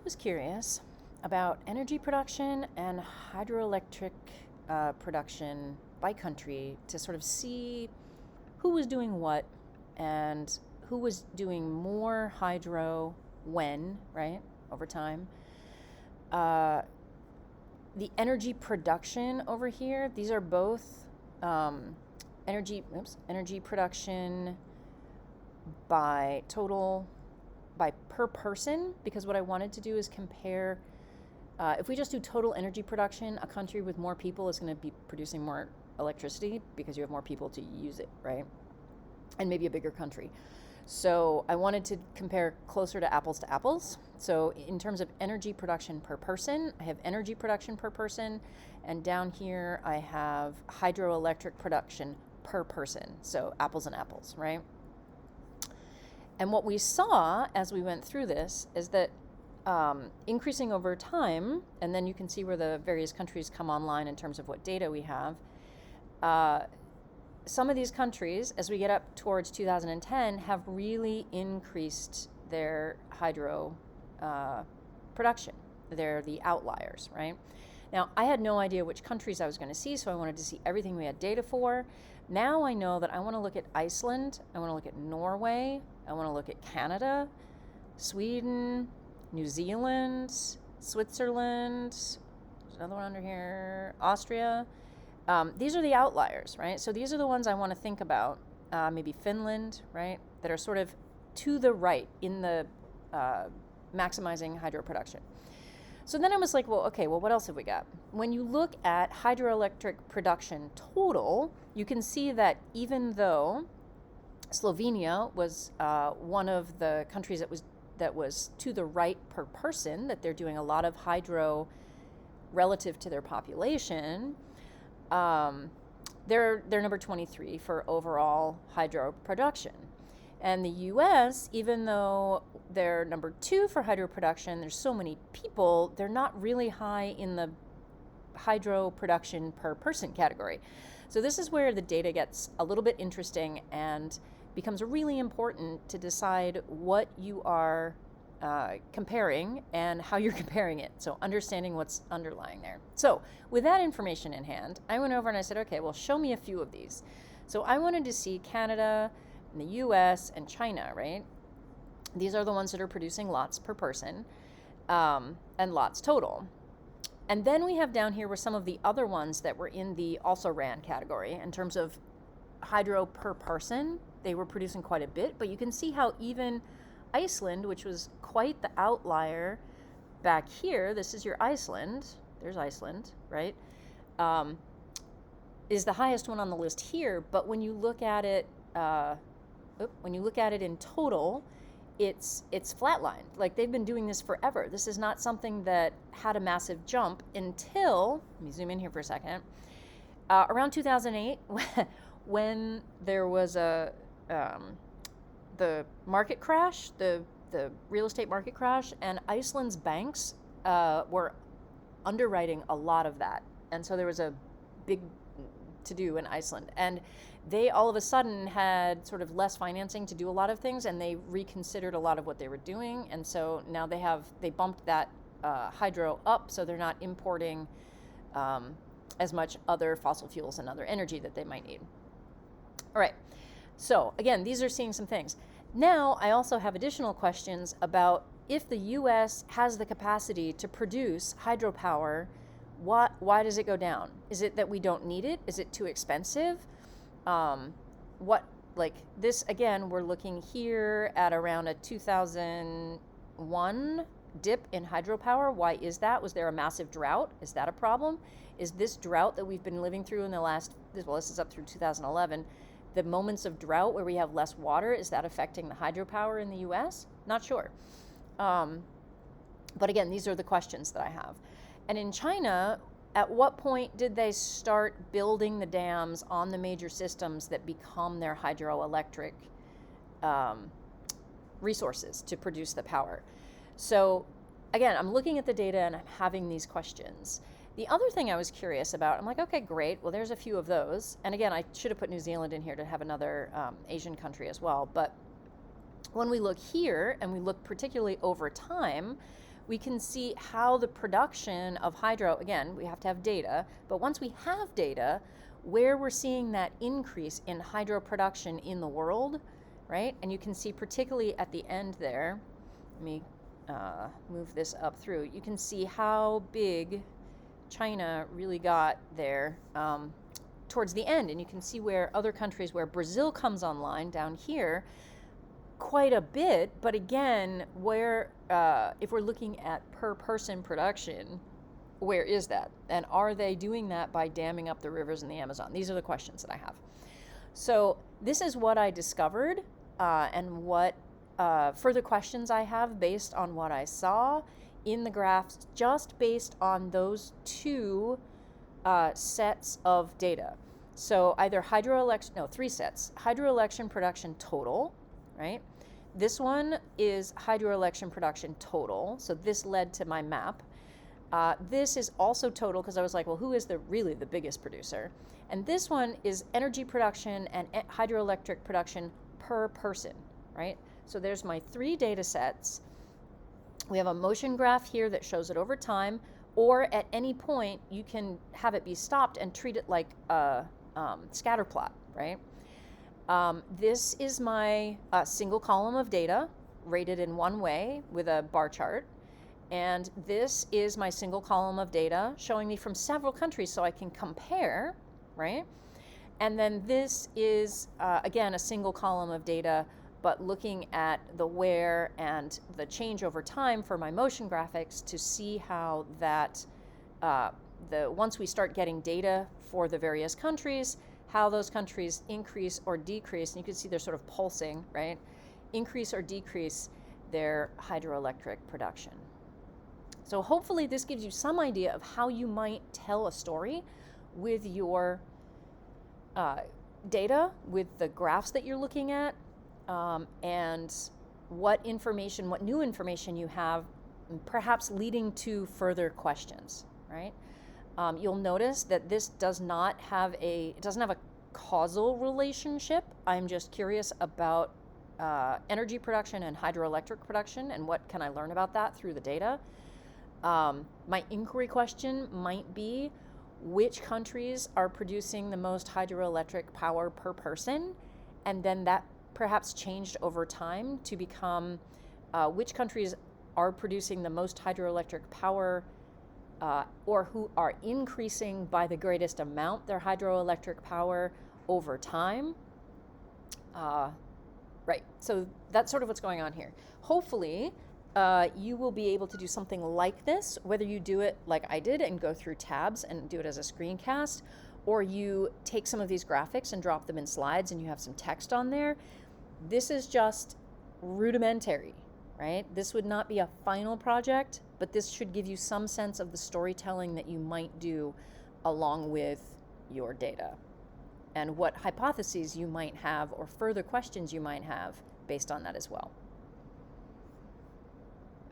was curious about energy production and hydroelectric production by country to sort of see who was doing what and who was doing more hydro when, right, over time. The energy production over here, these are both energy production by total, by per person, because what I wanted to do is compare, if we just do total energy production, a country with more people is going to be producing more electricity because you have more people to use it, right? And maybe a bigger country. So I wanted to compare closer to apples. So in terms of energy production per person, I have energy production per person, and down here I have hydroelectric production per person. So apples and apples, right? And what we saw as we went through this is that increasing over time, and then you can see where the various countries come online in terms of what data we have. Some of these countries, as we get up towards 2010, have really increased their hydro production. They're the outliers, right? Now, I had no idea which countries I was going to see, so I wanted to see everything we had data for. Now I know that I want to look at Iceland, I want to look at Norway, I want to look at Canada, Sweden, New Zealand, Switzerland, there's another one under here, Austria. These are the outliers, right? So these are the ones I want to think about. Maybe Finland, right? That are sort of to the right in the maximizing hydro production. So then I was like, well, okay, well, what else have we got? When you look at hydroelectric production total, you can see that even though Slovenia was one of the countries that was to the right per person, that they're doing a lot of hydro relative to their population, they're number 23 for overall hydro production. And the US, even though they're number 2 for hydro production, there's so many people, they're not really high in the hydro production per person category. So this is where the data gets a little bit interesting and becomes really important to decide what you are comparing and how you're comparing it. So understanding what's underlying there. So with that information in hand, I went over and I said, okay, well, show me a few of these. So I wanted to see Canada and the US and China, right? These are the ones that are producing lots per person and lots total. And then we have down here were some of the other ones that were in the also ran category in terms of hydro per person. They were producing quite a bit, but you can see how even Iceland, which was quite the outlier back here, this is your Iceland, there's Iceland, right, is the highest one on the list here. But when you look at it, in total, it's flatlined. Like, they've been doing this forever. This is not something that had a massive jump until, let me zoom in here for a second, around 2008, when there was the market crash, the real estate market crash, and Iceland's banks were underwriting a lot of that. And so there was a big to-do in Iceland. And they all of a sudden had sort of less financing to do a lot of things, and they reconsidered a lot of what they were doing. And so now they bumped that hydro up, so they're not importing as much other fossil fuels and other energy that they might need. All right. So again, these are seeing some things. Now I also have additional questions about if the US has the capacity to produce hydropower, why does it go down? Is it that we don't need it? Is it too expensive? Like this, again, we're looking here at around a 2001 dip in hydropower. Why is that? Was there a massive drought? Is that a problem? Is this drought that we've been living through in the last, well, this is up through 2011, the moments of drought where we have less water, is that affecting the hydropower in the US? Not sure. But again, these are the questions that I have. And in China, at what point did they start building the dams on the major systems that become their hydroelectric resources to produce the power? So again, I'm looking at the data and I'm having these questions. The other thing I was curious about, I'm like, okay, great. Well, there's a few of those. And again, I should have put New Zealand in here to have another Asian country as well. But when we look here and we look particularly over time, we can see how the production of hydro, again, we have to have data, but once we have data, where we're seeing that increase in hydro production in the world, right? And you can see particularly at the end there, let me move this up through, you can see how big China really got there towards the end. And you can see where other countries, where Brazil comes online down here, quite a bit. But again, where if we're looking at per person production, where is that? And are they doing that by damming up the rivers in the Amazon? These are the questions that I have. So this is what I discovered and what further questions I have based on what I saw in the graphs, just based on those two sets of data. So either three sets. Hydroelectric production total, right? This one is hydroelectric production total. So this led to my map. This is also total because I was like, well, who is really the biggest producer? And this one is energy production and hydroelectric production per person, right? So there's my three data sets. We have a motion graph here that shows it over time, or at any point you can have it be stopped and treat it like a scatter plot, right? This is my single column of data rated in one way with a bar chart. And this is my single column of data showing me from several countries so I can compare, right? And then this is, again, a single column of data, but looking at the where and the change over time for my motion graphics to see how that, once we start getting data for the various countries, how those countries increase or decrease, and you can see they're sort of pulsing, right? Increase or decrease their hydroelectric production. So hopefully this gives you some idea of how you might tell a story with your data, with the graphs that you're looking at, and what new information you have, perhaps leading to further questions, right? You'll notice that this does not have a causal relationship. I'm just curious about energy production and hydroelectric production, and what can I learn about that through the data. My inquiry question might be, which countries are producing the most hydroelectric power per person? And then that perhaps changed over time to become which countries are producing the most hydroelectric power or who are increasing by the greatest amount their hydroelectric power over time. Right, so that's sort of what's going on here. Hopefully, you will be able to do something like this, whether you do it like I did and go through tabs and do it as a screencast, or you take some of these graphics and drop them in slides and you have some text on there. This is just rudimentary, right? This would not be a final project, but this should give you some sense of the storytelling that you might do along with your data, and what hypotheses you might have or further questions you might have based on that as well.